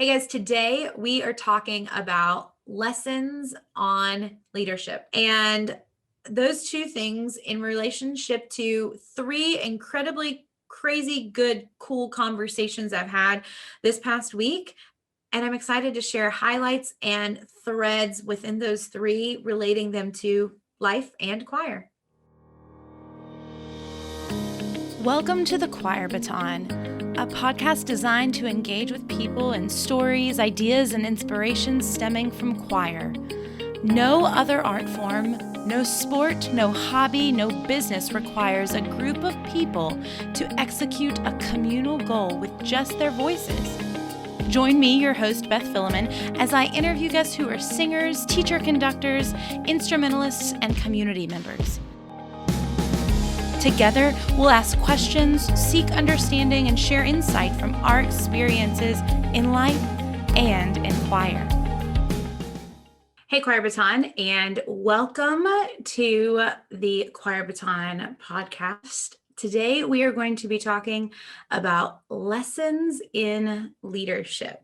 Hey guys, today we are talking about lessons on leadership and those two things in relationship to three incredibly crazy, good, cool conversations I've had this past week. And I'm excited to share highlights and threads within those three, relating them to life and choir. Welcome to the Choir Baton, a podcast designed to engage with people in stories, ideas, and inspirations stemming from choir. No other art form, no sport, no hobby, no business requires a group of people to execute a communal goal with just their voices. Join me, your host, Beth Philemon, as I interview guests who are singers, teacher conductors, instrumentalists, and community members. Together, we'll ask questions, seek understanding, and share insight from our experiences in life and in choir. Hey, Choir Baton, and welcome to the Choir Baton podcast. Today, we are going to be talking about lessons in leadership.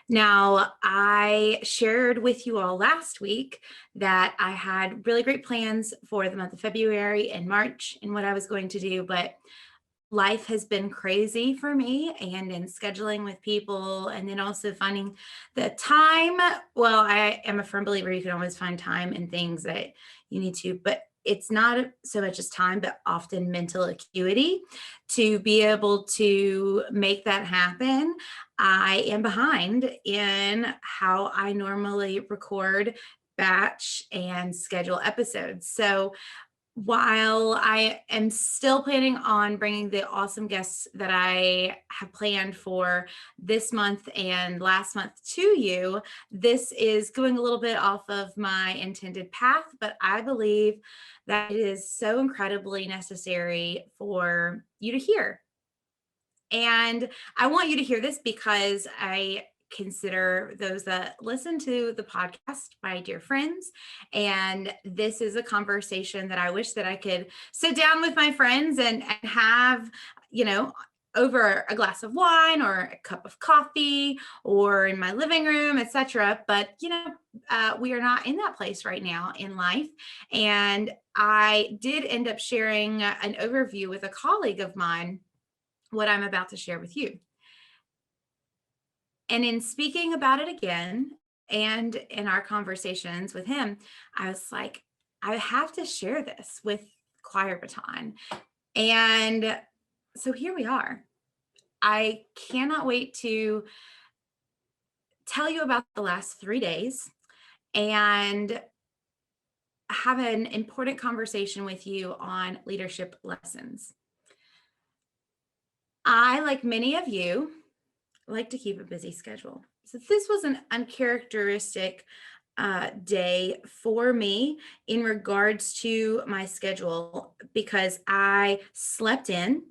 Now, I shared with you all last week that I had really great plans for the month of February and March and what I was going to do, but life has been crazy for me and in scheduling with people and then also finding the time. Well, I am a firm believer you can always find time in things that you need to, but it's not so much as time, but often mental acuity to be able to make that happen. I am behind in how I normally record, batch, and schedule episodes. So while I am still planning on bringing the awesome guests that I have planned for this month and last month to you, this is going a little bit off of my intended path, but I believe that it is so incredibly necessary for you to hear. And I want you to hear this because I consider those that listen to the podcast my dear friends. And this is a conversation that I wish that I could sit down with my friends and have, over a glass of wine or a cup of coffee or in my living room, etc. But, we are not in that place right now in life. And I did end up sharing an overview with a colleague of mine what I'm about to share with you. And in speaking about it again, and in our conversations with him, I was like, I have to share this with Choir Baton. And so here we are. I cannot wait to tell you about the last 3 days and have an important conversation with you on leadership lessons. I, like many of you, like to keep a busy schedule. So this was an uncharacteristic day for me in regards to my schedule because I slept in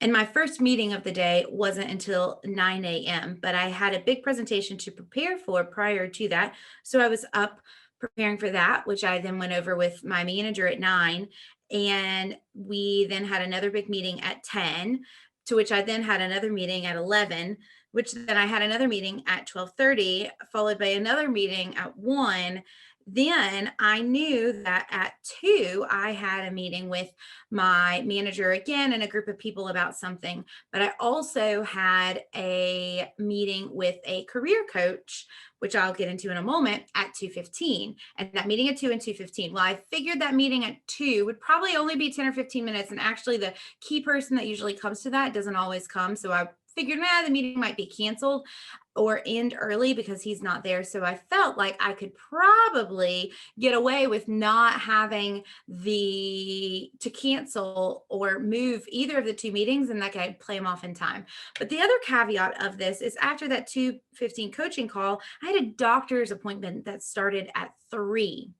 and my first meeting of the day wasn't until 9 a.m., but I had a big presentation to prepare for prior to that. So I was up preparing for that, which I then went over with my manager at 9. And we then had another big meeting at 10, to which I then had another meeting at 11, which then I had another meeting at 12:30, followed by another meeting at 1. Then I knew that at 2, I had a meeting with my manager again and a group of people about something. But I also had a meeting with a career coach, which I'll get into in a moment, at 2:15. And that meeting at 2 and 2:15. Well, I figured that meeting at 2 would probably only be 10 or 15 minutes. And actually, the key person that usually comes to that doesn't always come. So I figured, the meeting might be canceled or end early because he's not there. So I felt like I could probably get away with not having to cancel or move either of the two meetings, and that I'd play them off in time. But the other caveat of this is after that 2:15 coaching call, I had a doctor's appointment that started at 3.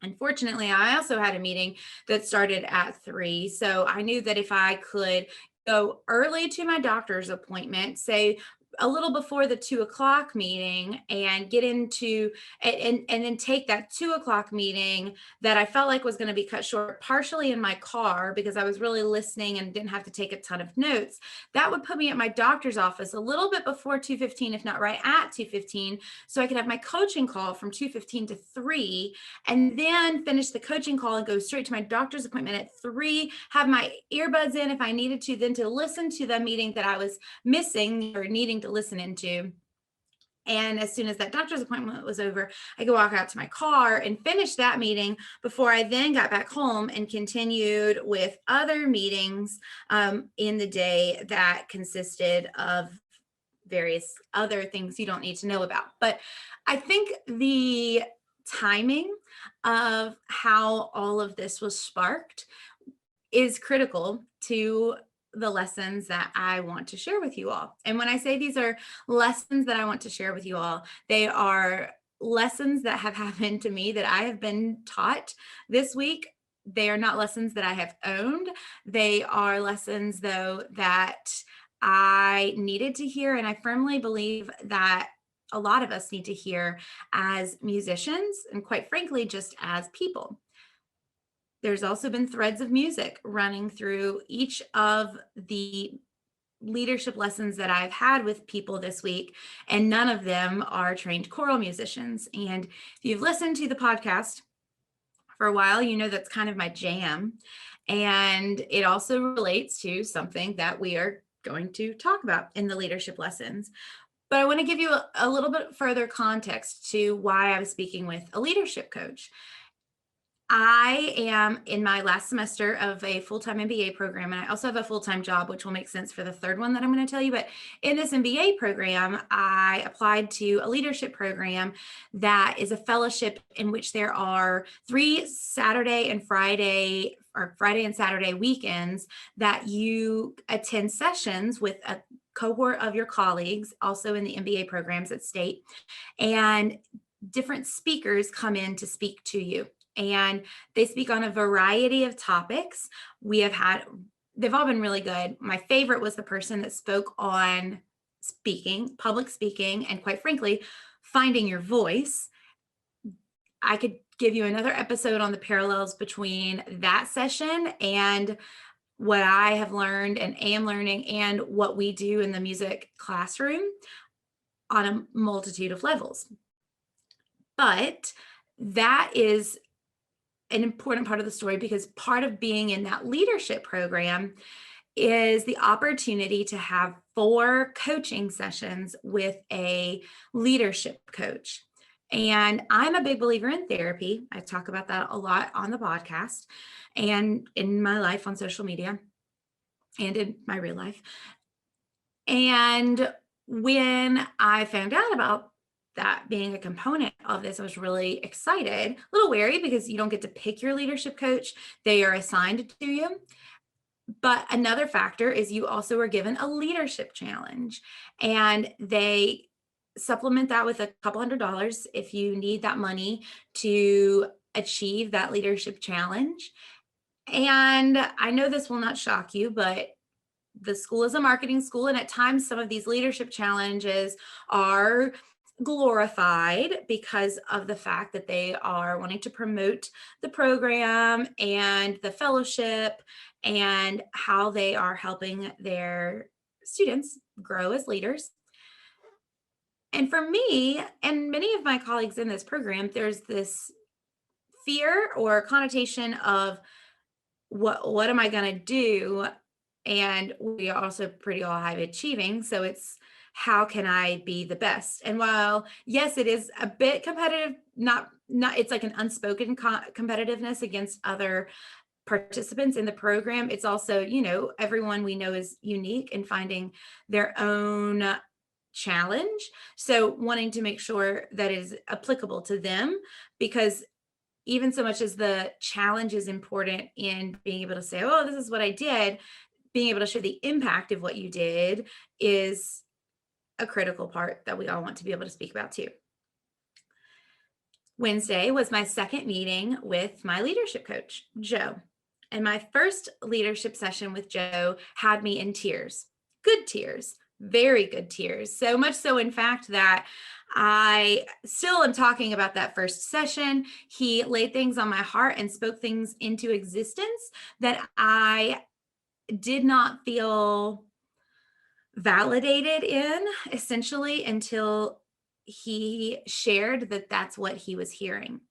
Unfortunately, I also had a meeting that started at 3. So I knew that if I could go early to my doctor's appointment, say a little before the 2 o'clock meeting and get into and then take that 2 o'clock meeting that I felt like was going to be cut short, partially in my car because I was really listening and didn't have to take a ton of notes. That would put me at my doctor's office a little bit before 2:15, if not right at 2:15, so I could have my coaching call from 2:15 to 3, and then finish the coaching call and go straight to my doctor's appointment at 3, have my earbuds in if I needed to, then to listen to the meeting that I was missing or needing to listen into. And as soon as that doctor's appointment was over, I could walk out to my car and finish that meeting before I then got back home and continued with other meetings in the day that consisted of various other things you don't need to know about. But I think the timing of how all of this was sparked is critical to the lessons that I want to share with you all. And when I say these are lessons that I want to share with you all, they are lessons that have happened to me that I have been taught this week. They are not lessons that I have owned. They are lessons, though, that I needed to hear. And I firmly believe that a lot of us need to hear as musicians and, quite frankly, just as people. There's also been threads of music running through each of the leadership lessons that I've had with people this week, and none of them are trained choral musicians. And if you've listened to the podcast for a while, you know that's kind of my jam. And it also relates to something that we are going to talk about in the leadership lessons. But I want to give you a little bit further context to why I was speaking with a leadership coach. I am in my last semester of a full-time MBA program, and I also have a full-time job, which will make sense for the third one that I'm going to tell you. But in this MBA program, I applied to a leadership program that is a fellowship in which there are 3 Saturday and Friday and Saturday weekends that you attend sessions with a cohort of your colleagues, also in the MBA programs at State, and different speakers come in to speak to you. And they speak on a variety of topics. They've all been really good. My favorite was the person that spoke on speaking, public speaking, and, quite frankly, finding your voice. I could give you another episode on the parallels between that session and what I have learned and am learning and what we do in the music classroom on a multitude of levels. But that is an important part of the story, because part of being in that leadership program is the opportunity to have 4 coaching sessions with a leadership coach. And I'm a big believer in therapy. I talk about that a lot on the podcast and in my life on social media and in my real life. And when I found out about that being a component of this, I was really excited, a little wary because you don't get to pick your leadership coach. They are assigned to you. But another factor is you also are given a leadership challenge, and they supplement that with a couple $100 if you need that money to achieve that leadership challenge. And I know this will not shock you, but the school is a marketing school, and at times some of these leadership challenges are glorified because of the fact that they are wanting to promote the program and the fellowship and how they are helping their students grow as leaders. And for me and many of my colleagues in this program, there's this fear or connotation of what am I going to do? And we are also pretty all high achieving. So it's, how can I be the best? And while, yes, it is a bit competitive, not it's like an unspoken competitiveness against other participants in the program. It's also, everyone we know is unique in finding their own challenge. So wanting to make sure that it is applicable to them, because even so much as the challenge is important in being able to say, oh, this is what I did, being able to show the impact of what you did is a critical part that we all want to be able to speak about too. Wednesday was my second meeting with my leadership coach, Joe. And my first leadership session with Joe had me in tears, good tears, very good tears. So much so, in fact, that I still am talking about that first session. He laid things on my heart and spoke things into existence that I did not feel validated in, essentially, until he shared that that's what he was hearing.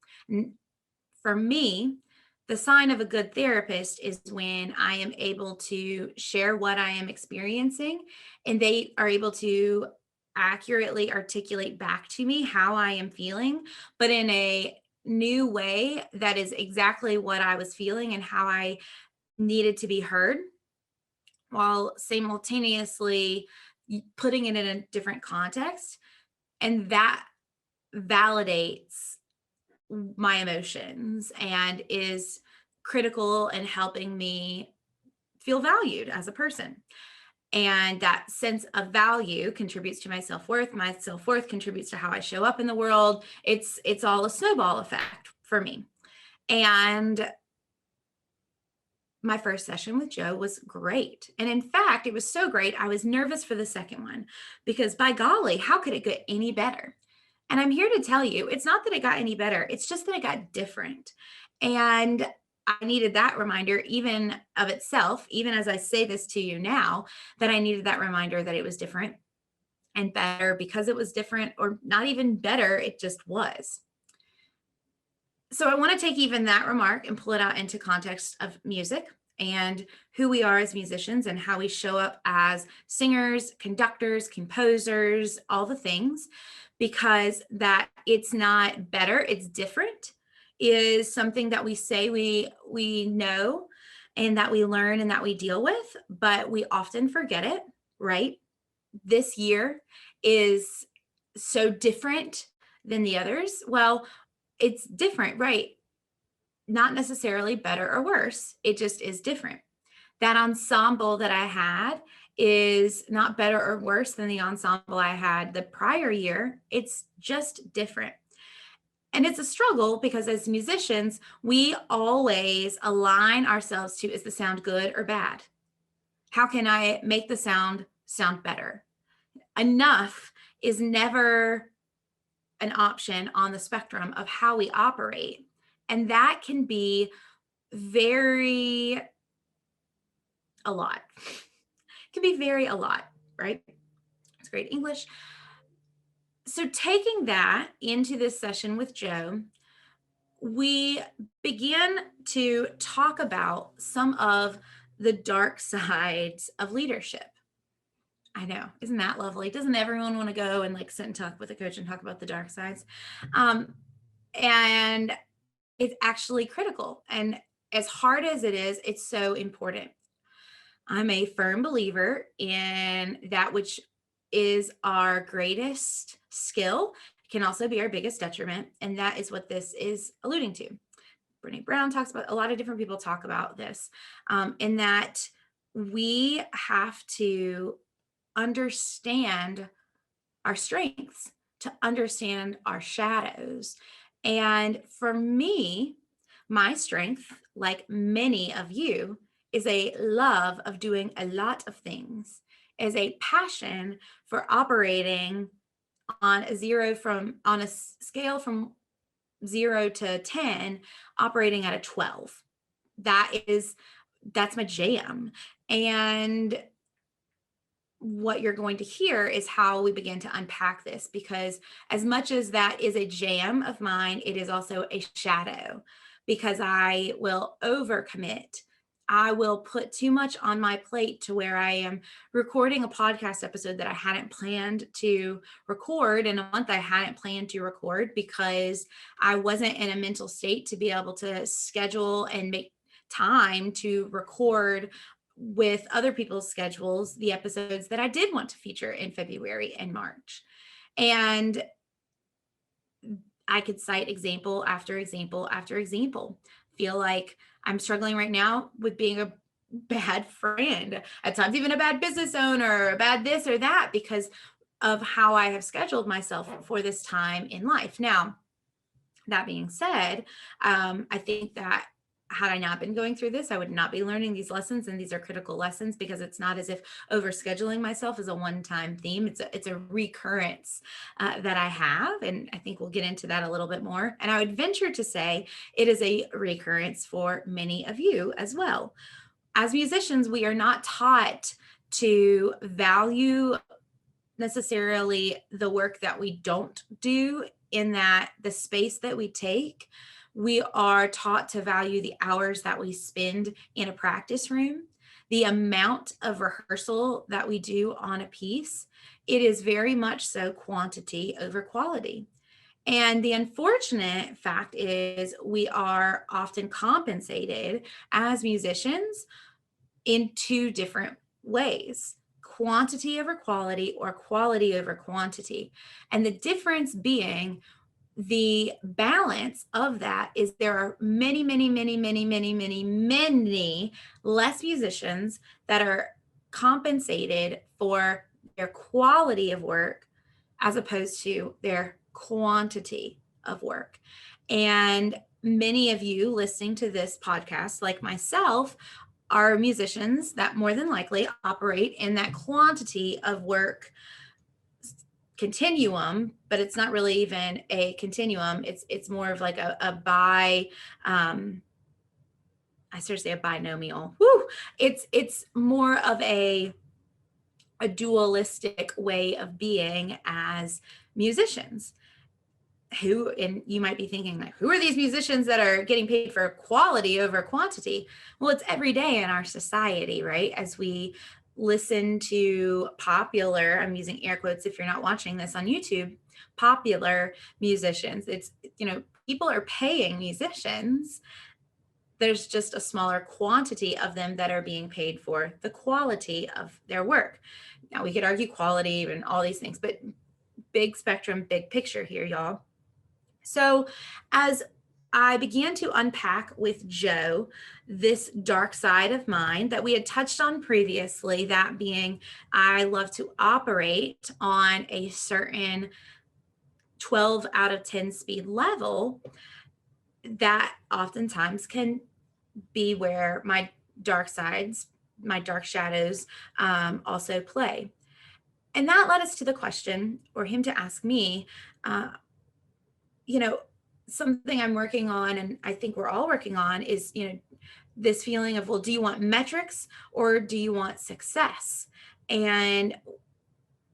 For me, the sign of a good therapist is when I am able to share what I am experiencing and they are able to accurately articulate back to me how I am feeling, but in a new way that is exactly what I was feeling and how I needed to be heard, while simultaneously putting it in a different context. And that validates my emotions and is critical in helping me feel valued as a person. And that sense of value contributes to my self-worth. My self-worth contributes to how I show up in the world. It's all a snowball effect for me. And my first session with Joe was great. And in fact, it was so great, I was nervous for the second one because, by golly, how could it get any better? And I'm here to tell you, it's not that it got any better, it's just that it got different. And I needed that reminder, even of itself, even as I say this to you now, that I needed that reminder that it was different and better because it was different, or not even better, it just was. So I want to take even that remark and pull it out into context of music and who we are as musicians and how we show up as singers, conductors, composers, all the things, because that it's not better, it's different, is something that we say we know and that we learn and that we deal with, but we often forget it, right? This year is so different than the others. Well, it's different, right? Not necessarily better or worse. It just is different. That ensemble that I had is not better or worse than the ensemble I had the prior year. It's just different. And it's a struggle because as musicians, we always align ourselves to, is the sound good or bad? How can I make the sound better? Enough is never an option on the spectrum of how we operate. And that can be very a lot. It can be very a lot, right? It's great English. So taking that into this session with Joe, we begin to talk about some of the dark sides of leadership. I know, isn't that lovely? Doesn't everyone want to go and like sit and talk with a coach and talk about the dark sides? And it's actually critical. And as hard as it is, it's so important. I'm a firm believer in that which is our greatest skill can also be our biggest detriment. And that is what this is alluding to. Brene Brown talks about, a lot of different people talk about this, in that we have to understand our strengths to understand our shadows. And for me, my strength, like many of you, is a love of doing a lot of things, is a passion for operating on a scale from 0 to 10, operating at a 12. That's my jam. And what you're going to hear is how we begin to unpack this, because as much as that is a jam of mine, it is also a shadow, because I will overcommit. I will put too much on my plate to where I am recording a podcast episode that I hadn't planned to record in a month. I hadn't planned to record because I wasn't in a mental state to be able to schedule and make time to record with other people's schedules the episodes that I did want to feature in February and March. And I could cite example after example after example. Feel like I'm struggling right now with being a bad friend, at times even a bad business owner, a bad this or that, because of how I have scheduled myself for this time in life. Now, that being said, I think that had I not been going through this, I would not be learning these lessons. And these are critical lessons because it's not as if overscheduling myself is a one-time theme. It's a recurrence that I have. And I think we'll get into that a little bit more. And I would venture to say it is a recurrence for many of you as well. As musicians, we are not taught to value necessarily the work that we don't do, in that the space that we take. We are taught to value the hours that we spend in a practice room, the amount of rehearsal that we do on a piece. It is very much so quantity over quality. And the unfortunate fact is we are often compensated as musicians in two different ways: quantity over quality or quality over quantity. And the difference being, the balance of that is there are many, many, many, many, many, many, many less musicians that are compensated for their quality of work as opposed to their quantity of work. And many of you listening to this podcast, like myself, are musicians that more than likely operate in that quantity of work continuum, but it's not really even a continuum. It's more of like a I sort of say a binomial. Woo! It's more of a dualistic way of being as musicians. Who, and you might be thinking, like, who are these musicians that are getting paid for quality over quantity? Well, it's every day in our society, right? As we listen to popular, I'm using air quotes if you're not watching this on YouTube, popular musicians, it's, people are paying musicians. There's just a smaller quantity of them that are being paid for the quality of their work. Now, we could argue quality and all these things, but big spectrum, big picture here, y'all. So as I began to unpack with Joe this dark side of mine that we had touched on previously, that being I love to operate on a certain 12 out of 10 speed level, that oftentimes can be where my dark sides, my dark shadows also play. And that led us to the question, or him to ask me, something I'm working on, and I think we're all working on, is, this feeling of, well, do you want metrics or do you want success? And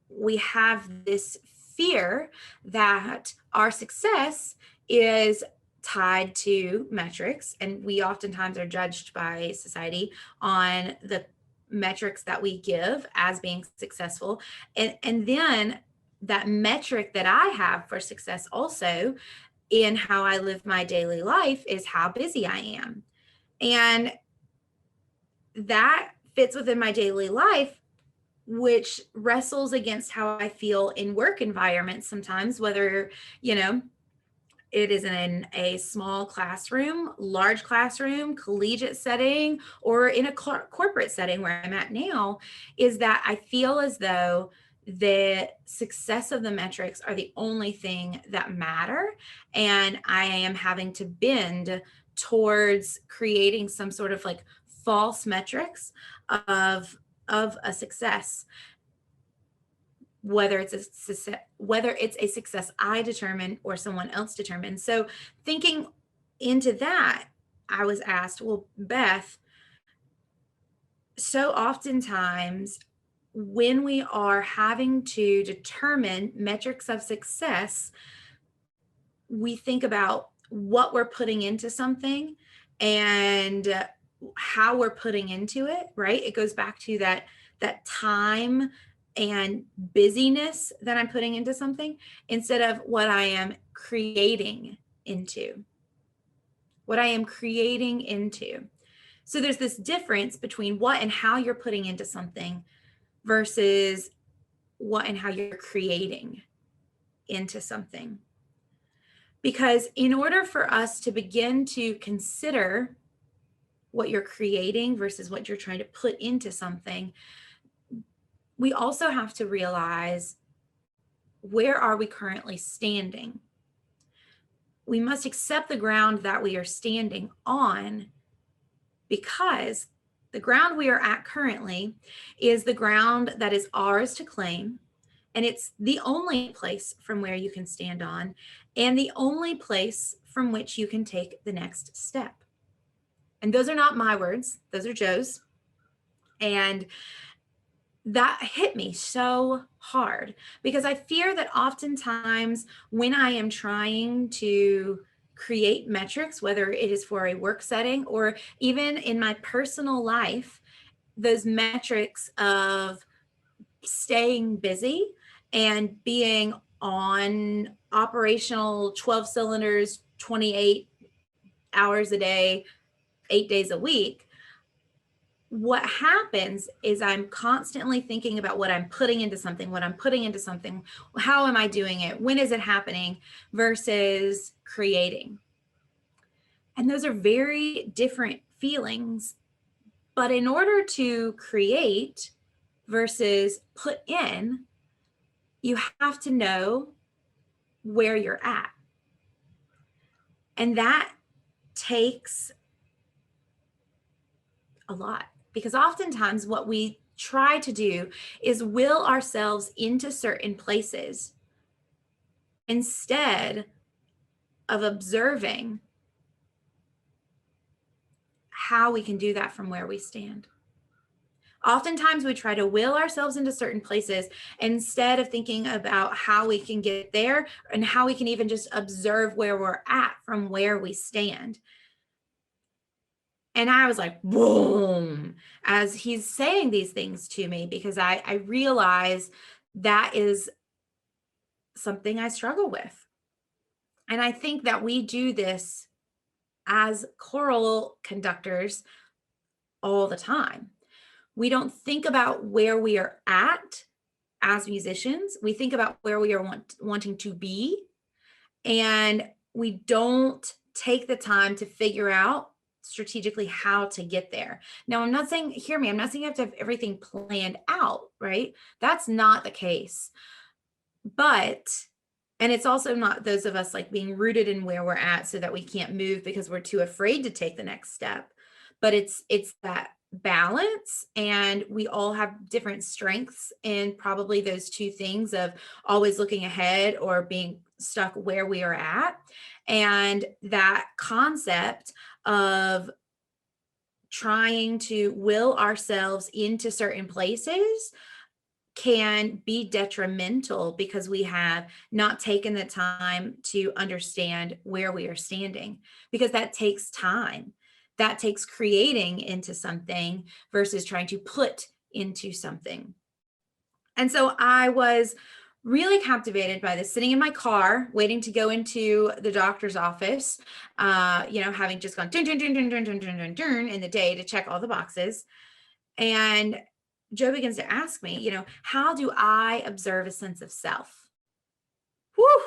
we have this fear that our success is tied to metrics, and we oftentimes are judged by society on the metrics that we give as being successful. And then that metric that I have for success also in how I live my daily life is how busy I am. And that fits within my daily life, which wrestles against how I feel in work environments sometimes, whether, it is in a small classroom, large classroom, collegiate setting, or in a corporate setting where I'm at now, is that I feel as though the success of the metrics are the only thing that matter. And I am having to bend towards creating some sort of like false metrics of a success, whether it's a success I determine or someone else determines. So thinking into that, I was asked, well, Beth, so oftentimes when we are having to determine metrics of success, we think about what we're putting into something and how we're putting into it, right? It goes back to that time and busyness that I'm putting into something, instead of what I am creating into. What I am creating into. So there's this difference between what and how you're putting into something versus what and how you're creating into something. Because in order for us to begin to consider what you're creating versus what you're trying to put into something, we also have to realize, where are we currently standing? We must accept the ground that we are standing on because the ground we are at currently is the ground that is ours to claim. And it's the only place from where you can stand on, and the only place from which you can take the next step. And those are not my words, those are Joe's. And that hit me so hard because I fear that oftentimes when I am trying to create metrics, whether it is for a work setting or even in my personal life, those metrics of staying busy and being on operational 12 cylinders, 28 hours a day, 8 days a week, what happens is I'm constantly thinking about what I'm putting into something, how am I doing it, when is it happening, versus creating. And those are very different feelings. But in order to create versus put in, you have to know where you're at. And that takes a lot, because oftentimes what we try to do is will ourselves into certain places instead of observing how we can do that from where we stand. Oftentimes we try to will ourselves into certain places instead of thinking about how we can get there and how we can even just observe where we're at from where we stand. And I was like, boom, as he's saying these things to me, because I realize that is something I struggle with. And I think that we do this as choral conductors all the time. We don't think about where we are at as musicians. We think about where we are wanting to be. And we don't take the time to figure out strategically how to get there. Now, I'm not saying, hear me, I'm not saying you have to have everything planned out, right? That's not the case. But, and it's also not those of us like being rooted in where we're at so that we can't move because we're too afraid to take the next step. But it's that balance, and we all have different strengths in probably those two things of always looking ahead or being stuck where we are at. And that concept of trying to will ourselves into certain places can be detrimental because we have not taken the time to understand where we are standing, because that takes time. That takes creating into something versus trying to put into something. And so I was really captivated by this, sitting in my car, waiting to go into the doctor's office, having just gone dun, dun, dun, dun, dun, dun, dun, dun, dun, in the day to check all the boxes. And Joe begins to ask me, how do I observe a sense of self? Whew.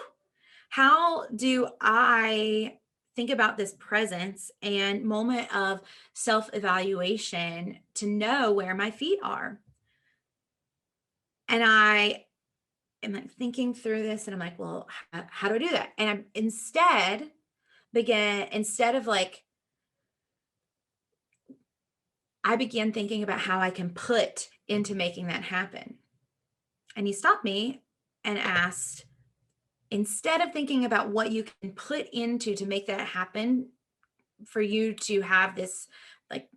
How do I think about this presence and moment of self-evaluation to know where my feet are? And I am like thinking through this, and I'm like, well, how do I do that? And I'm instead of like, I began thinking about how I can put into making that happen. And he stopped me and asked, instead of thinking about what you can put into to make that happen, for you to have this like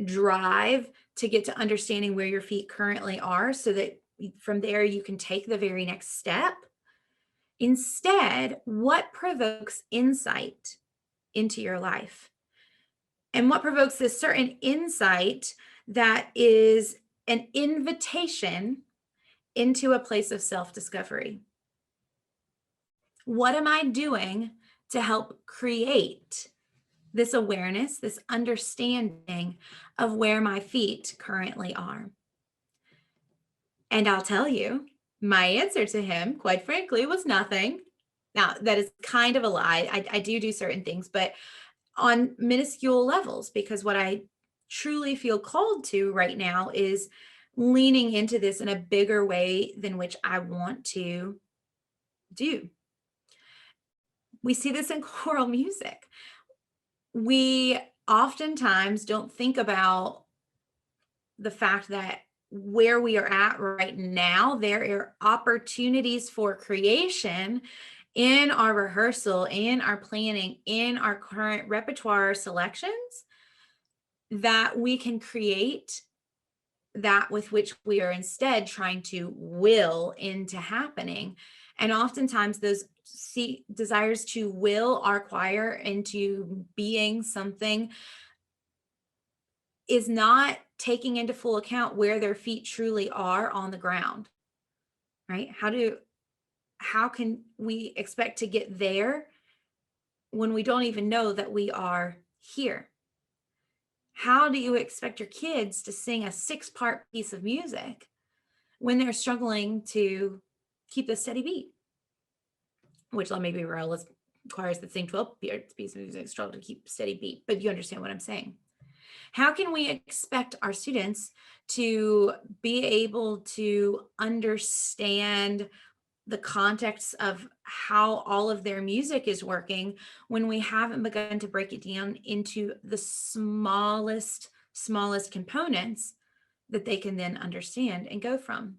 drive to get to understanding where your feet currently are so that from there you can take the very next step. Instead, what provokes insight into your life? And what provokes this certain insight that is an invitation into a place of self-discovery? What am I doing to help create this awareness, this understanding of where my feet currently are? And I'll tell you, my answer to him, quite frankly, was nothing. Now, that is kind of a lie. I do certain things, but on minuscule levels, because what I truly feel called to right now is leaning into this in a bigger way than which I want to do. We see this in choral music. We oftentimes don't think about the fact that where we are at right now, there are opportunities for creation in our rehearsal, in our planning, in our current repertoire selections that we can create that with which we are instead trying to will into happening. And oftentimes those desires to will our choir into being something is not taking into full account where their feet truly are on the ground, right? How can we expect to get there when we don't even know that we are here? How do you expect your kids to sing a 6-part piece of music when they're struggling to keep a steady beat? Which, let me be real, choirs that sing 12 pieces of music struggle to keep steady beat, but you understand what I'm saying. How can we expect our students to be able to understand the context of how all of their music is working when we haven't begun to break it down into the smallest components that they can then understand and go from?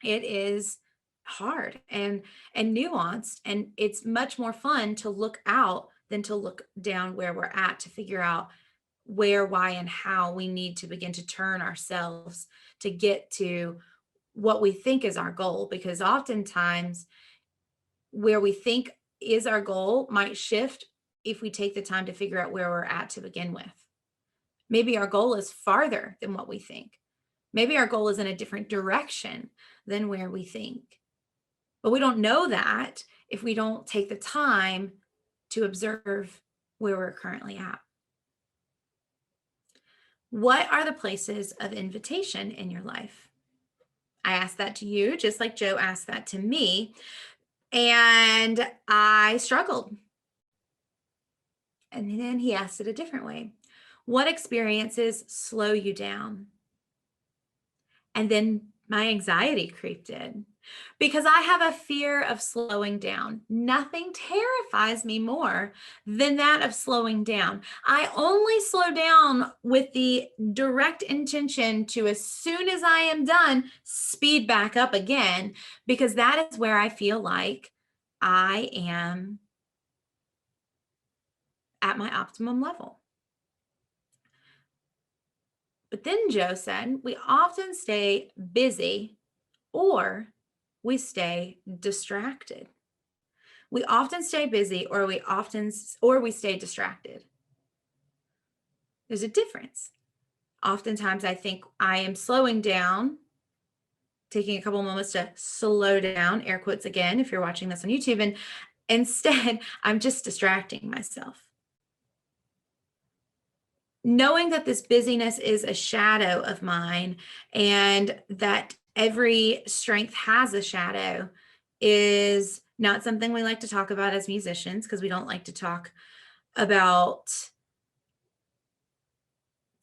It is hard and nuanced, and it's much more fun to look out than to look down where we're at to figure out where, why, and how we need to begin to turn ourselves to get to what we think is our goal. Because oftentimes where we think is our goal might shift if we take the time to figure out where we're at to begin with. Maybe our goal is farther than what we think. Maybe our goal is in a different direction than where we think. But we don't know that if we don't take the time to observe where we're currently at. What are the places of invitation in your life? I asked that to you, just like Joe asked that to me, and I struggled. And then he asked it a different way. What experiences slow you down? And then my anxiety creeped in because I have a fear of slowing down. Nothing terrifies me more than that of slowing down. I only slow down with the direct intention to, as soon as I am done, speed back up again, because that is where I feel like I am at my optimum level. But then Joe said, we often stay busy or we stay distracted. We often stay busy or we stay distracted. There's a difference. Oftentimes I think I am slowing down, taking a couple moments to slow down, air quotes again, if you're watching this on YouTube, and instead I'm just distracting myself. Knowing that this busyness is a shadow of mine and that every strength has a shadow is not something we like to talk about as musicians, because we don't like to talk about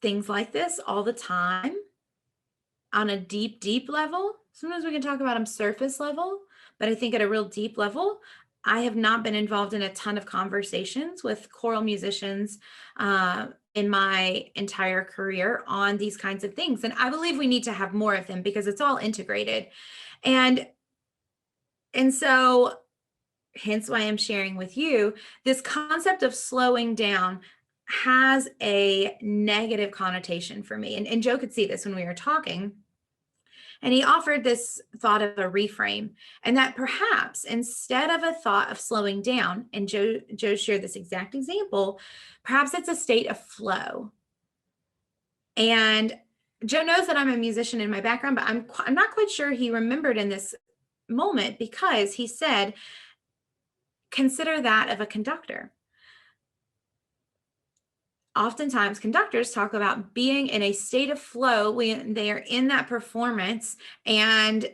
things like this all the time on a deep level. Sometimes we can talk about them surface level, but I think at a real deep level, I have not been involved in a ton of conversations with choral musicians in my entire career on these kinds of things. And I believe we need to have more of them because it's all integrated. And so hence why I'm sharing with you, this concept of slowing down has a negative connotation for me. And Joe could see this when we were talking. And he offered this thought of a reframe, and that perhaps instead of a thought of slowing down, and Joe shared this exact example, perhaps it's a state of flow. And Joe knows that I'm a musician in my background, but I'm not quite sure he remembered in this moment, because he said, consider that of a conductor. Oftentimes conductors talk about being in a state of flow when they are in that performance and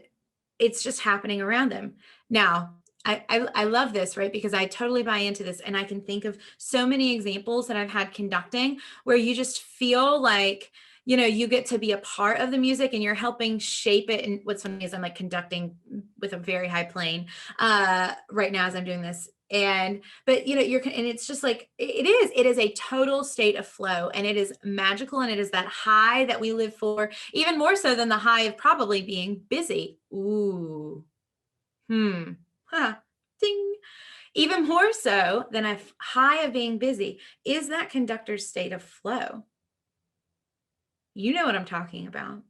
it's just happening around them. Now, I love this, right? Because I totally buy into this, and I can think of so many examples that I've had conducting where you just feel like, you get to be a part of the music and you're helping shape it. And what's funny is I'm like conducting with a very high plane right now as I'm doing this But it's just like, it is a total state of flow, and it is magical. And it is that high that we live for, even more so than the high of probably being busy. Ooh, huh, ding. Even more so than a high of being busy is that conductor's state of flow. You know what I'm talking about.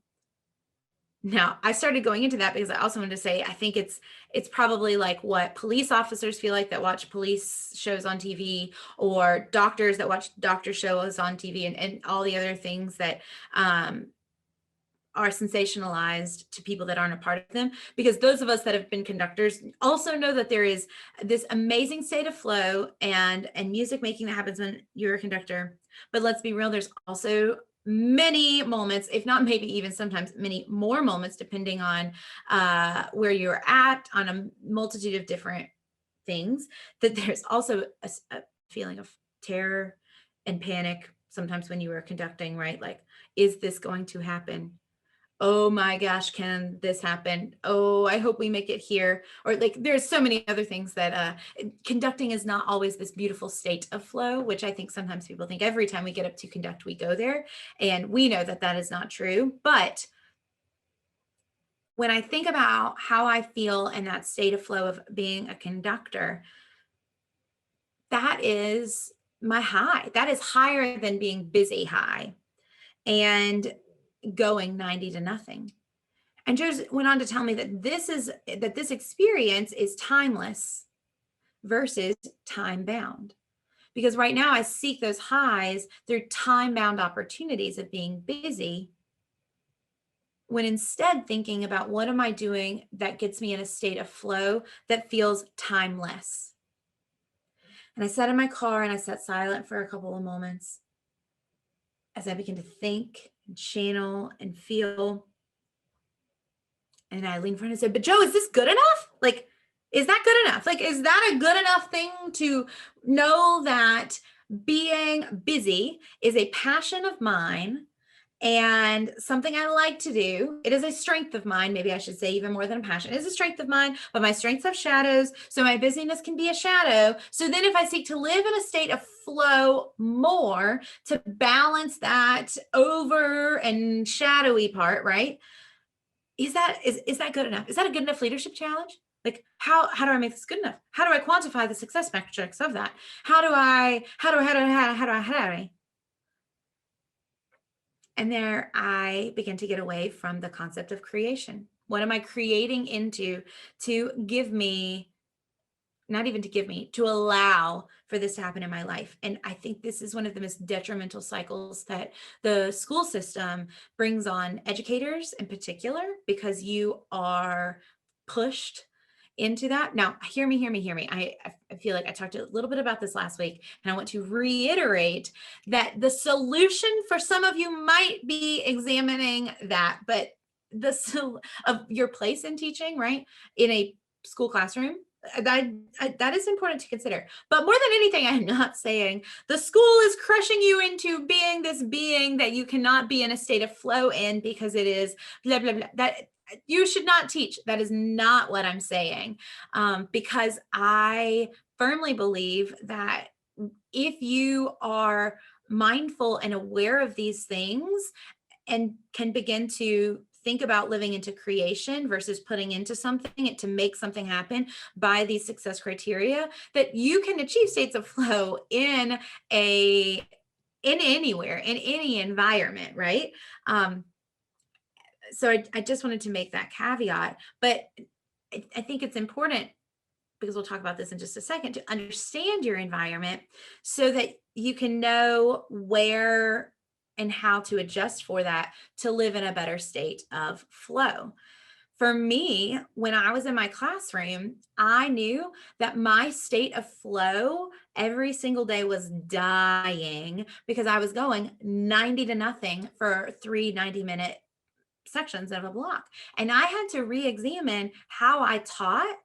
Now, I started going into that because I also wanted to say, I think it's probably like what police officers feel like that watch police shows on TV, or doctors that watch doctor shows on TV, and all the other things that are sensationalized to people that aren't a part of them. Because those of us that have been conductors also know that there is this amazing state of flow and music making that happens when you're a conductor. But let's be real, there's also many moments, if not maybe even sometimes many more moments, depending on where you're at on a multitude of different things, that there's also a feeling of terror and panic sometimes when you are conducting, right? Like, is this going to happen? Oh my gosh, can this happen? Oh, I hope we make it here. Or like, there's so many other things that conducting is not always this beautiful state of flow, which I think sometimes people think every time we get up to conduct, we go there. And we know that that is not true. But when I think about how I feel in that state of flow of being a conductor, that is my high. That is higher than being busy high and going 90 to nothing. And Joe's went on to tell me that this experience is timeless versus time bound. Because right now I seek those highs through time bound opportunities of being busy, when instead thinking about what am I doing that gets me in a state of flow that feels timeless. And I sat in my car and I sat silent for a couple of moments as I began to think and channel and feel. And I leaned forward and said, but Joe, is this good enough? Like, is that good enough? Like, is that a good enough thing to know that being busy is a passion of mine and something I like to do? It is a strength of mine. Maybe I should say even more than a passion. It is a strength of mine, but my strengths have shadows. So my busyness can be a shadow. So then if I seek to live in a state of flow more to balance that over and shadowy part, right? Is that good enough? Is that a good enough leadership challenge? Like, how do I make this good enough? How do I quantify the success metrics of that? How do I? And there I begin to get away from the concept of creation. What am I creating into to give me, not even to give me, to allow for this to happen in my life? And I think this is one of the most detrimental cycles that the school system brings on educators in particular, because you are pushed into that. Now, hear me. I feel like I talked a little bit about this last week, and I want to reiterate that the solution for some of you might be examining that, but of your place in teaching, right, in a school classroom, that is important to consider. But more than anything, I'm not saying the school is crushing you into being this being that you cannot be in a state of flow in, because it is blah, blah, blah. That you should not teach. That is not what I'm saying. Because I firmly believe that if you are mindful and aware of these things and can begin to think about living into creation versus putting into something to make something happen by these success criteria, that you can achieve states of flow in anywhere, in any environment, right? So I just wanted to make that caveat, but I think it's important, because we'll talk about this in just a second, to understand your environment so that you can know where and how to adjust for that to live in a better state of flow. For me, when I was in my classroom, I knew that my state of flow every single day was dying, because I was going 90 to nothing for 3 90-minute sections of a block. And I had to re-examine how I taught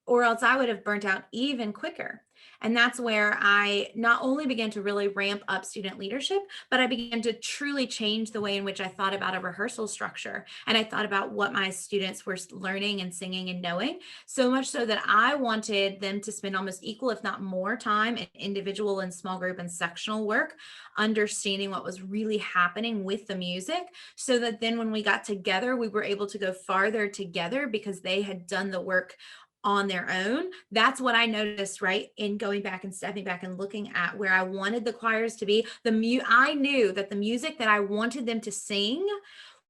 or else I would have burnt out even quicker. And that's where I not only began to really ramp up student leadership, but I began to truly change the way in which I thought about a rehearsal structure. And I thought about what my students were learning and singing and knowing, so much so that I wanted them to spend almost equal, if not more time in individual and small group and sectional work, understanding what was really happening with the music, so that then when we got together, we were able to go farther together because they had done the work on their own. That's what I noticed, right? In going back and stepping back and looking at where I wanted the choirs to be. I knew that the music that I wanted them to sing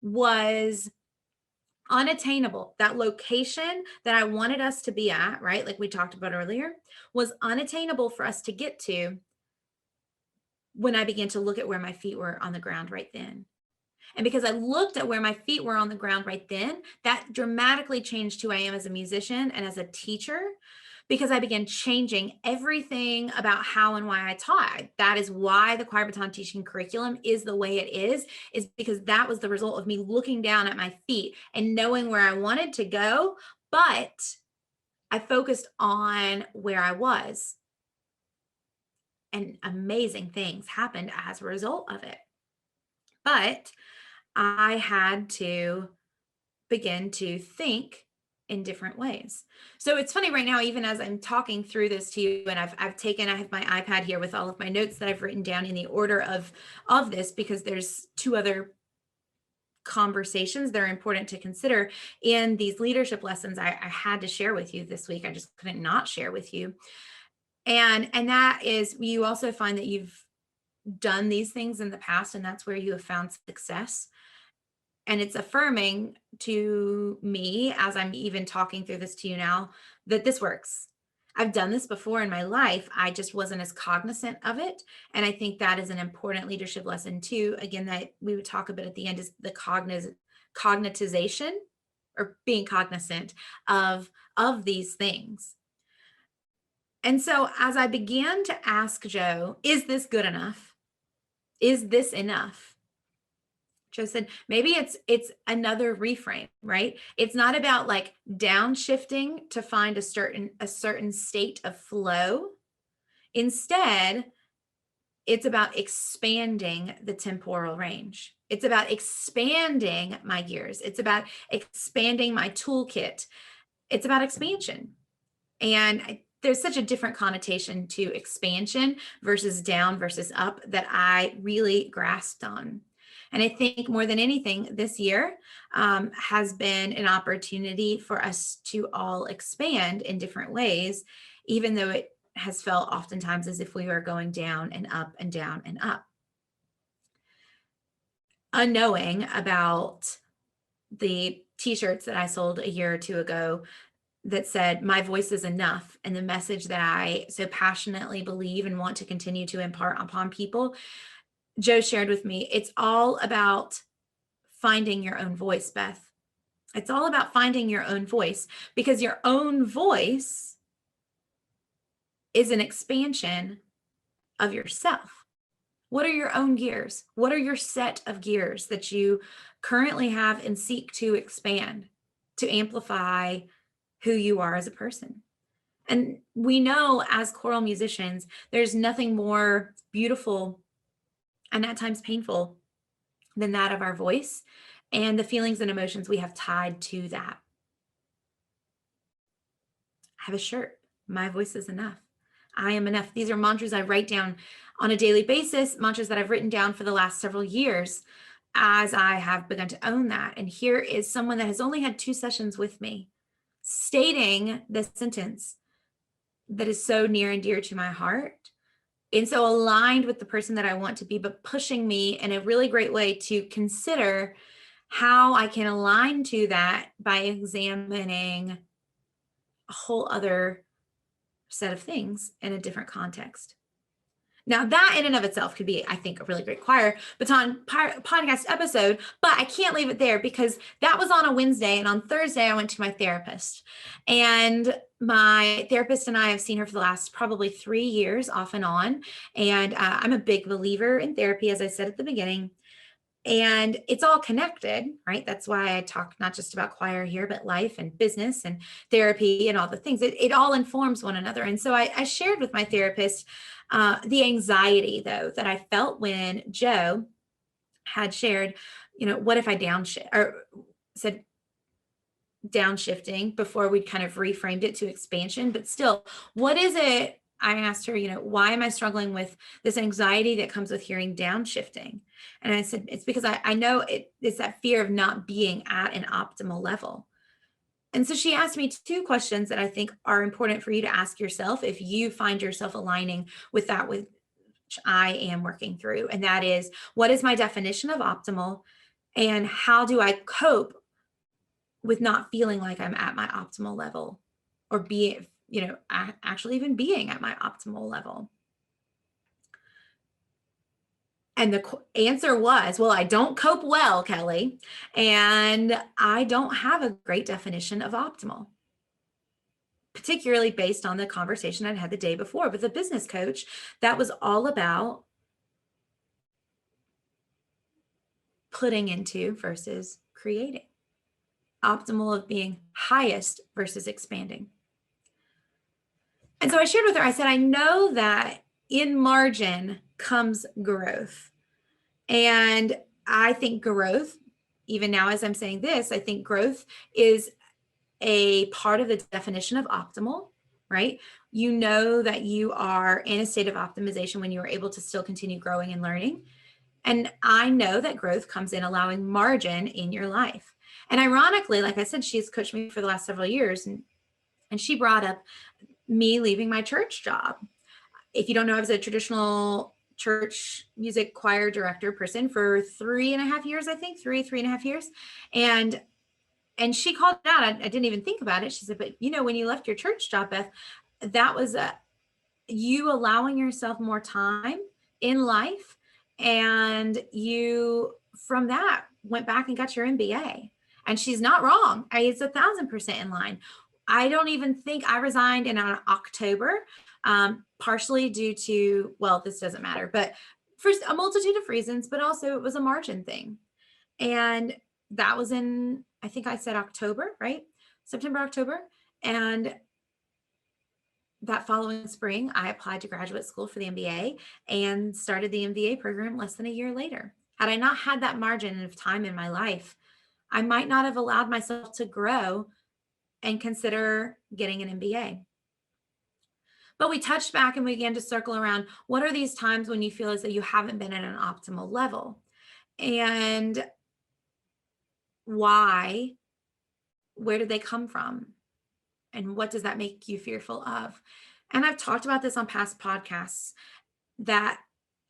was unattainable. That location that I wanted us to be at, right? Like we talked about earlier, was unattainable for us to get to when I began to look at where my feet were on the ground right then. And because I looked at where my feet were on the ground right then, that dramatically changed who I am as a musician and as a teacher, because I began changing everything about how and why I taught. That is why the Choir Baton teaching curriculum is the way it is because that was the result of me looking down at my feet and knowing where I wanted to go, but I focused on where I was. And amazing things happened as a result of it. But I had to begin to think in different ways. So it's funny right now, even as I'm talking through this to you, and I have my iPad here with all of my notes that I've written down in the order of this, because there's two other conversations that are important to consider in these leadership lessons I had to share with you this week. I just couldn't not share with you. And that is, you also find that you've done these things in the past, and that's where you have found success. And it's affirming to me, as I'm even talking through this to you now, that this works. I've done this before in my life. I just wasn't as cognizant of it. And I think that is an important leadership lesson too. Again, that we would talk about at the end is the cognitization, or being cognizant of these things. And so as I began to ask Joe, is this good enough? Is this enough? Joe said, maybe it's another reframe, right? It's not about like downshifting to find a certain state of flow. Instead, it's about expanding the temporal range. It's about expanding my gears. It's about expanding my toolkit. It's about expansion. And there's such a different connotation to expansion versus down versus up that I really grasped on. And I think more than anything, this year has been an opportunity for us to all expand in different ways, even though it has felt oftentimes as if we were going down and up and down and up. Unknowing about the t-shirts that I sold a year or two ago that said, "My voice is enough," and the message that I so passionately believe and want to continue to impart upon people, Joe shared with me, it's all about finding your own voice, Beth. It's all about finding your own voice, because your own voice is an expansion of yourself. What are your own gears? What are your set of gears that you currently have and seek to expand, to amplify who you are as a person? And we know as choral musicians, there's nothing more beautiful and at times painful than that of our voice and the feelings and emotions we have tied to that. I have a shirt. My voice is enough. I am enough. These are mantras I write down on a daily basis, mantras that I've written down for the last several years as I have begun to own that. And here is someone that has only had 2 sessions with me stating this sentence that is so near and dear to my heart, and so aligned with the person that I want to be, but pushing me in a really great way to consider how I can align to that by examining a whole other set of things in a different context. Now, that in and of itself could be, I think, a really great Choir Baton podcast episode, but I can't leave it there because that was on a Wednesday, and on Thursday I went to my therapist. And my therapist and I have seen her for the last probably 3 years off and on. And I'm a big believer in therapy, as I said at the beginning. And it's all connected, right? That's why I talk not just about choir here, but life and business and therapy and all the things. It all informs one another. And so I shared with my therapist the anxiety, though, that I felt when Joe had shared, what if I downshift or said downshifting before we'd kind of reframed it to expansion. But still, what is it? I asked her, why am I struggling with this anxiety that comes with hearing downshifting? And I said, it's because I know it's that fear of not being at an optimal level. And so she asked me two questions that I think are important for you to ask yourself if you find yourself aligning with that, which I am working through. And that is, what is my definition of optimal? And how do I cope with not feeling like I'm at my optimal level or being, actually even being at my optimal level? And the answer was, well, I don't cope well, Kelly, and I don't have a great definition of optimal, particularly based on the conversation I'd had the day before with a business coach that was all about putting into versus creating, optimal of being highest versus expanding. And so I shared with her, I said, I know that in margin comes growth. And I think growth, even now as I'm saying this, I think growth is a part of the definition of optimal, right? You know that you are in a state of optimization when you are able to still continue growing and learning. And I know that growth comes in allowing margin in your life. And ironically, like I said, she's coached me for the last several years, and she brought up me leaving my church job. If you don't know, I was a traditional church music choir director person for 3.5 years, I think, 3.5 years. And she called it out. I didn't even think about it. She said, but when you left your church job, Beth, that was you allowing yourself more time in life. And you, from that, went back and got your MBA. And she's not wrong. It's 1,000% in line. I don't even think I resigned in October, partially due to, well, this doesn't matter, but for a multitude of reasons, but also it was a margin thing. And that was in, I think I said October, right? September, October. And that following spring, I applied to graduate school for the MBA and started the MBA program less than a year later. Had I not had that margin of time in my life, I might not have allowed myself to grow and consider getting an MBA. But we touched back and we began to circle around, what are these times when you feel as though you haven't been at an optimal level? And why? Where did they come from? And what does that make you fearful of? And I've talked about this on past podcasts that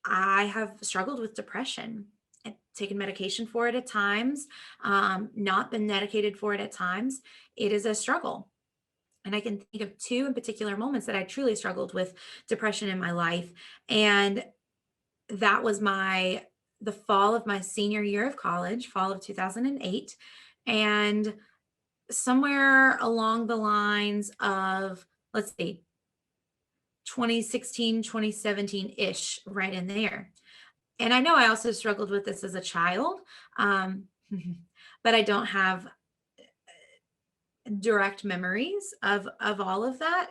I have struggled with depression and taken medication for it at times, not been medicated for it at times. It is a struggle. And I can think of two in particular moments that I truly struggled with depression in my life. And that was the fall of my senior year of college, fall of 2008. And somewhere along the lines of, let's see, 2016, 2017-ish, right in there. And I know I also struggled with this as a child, but I don't have direct memories of all of that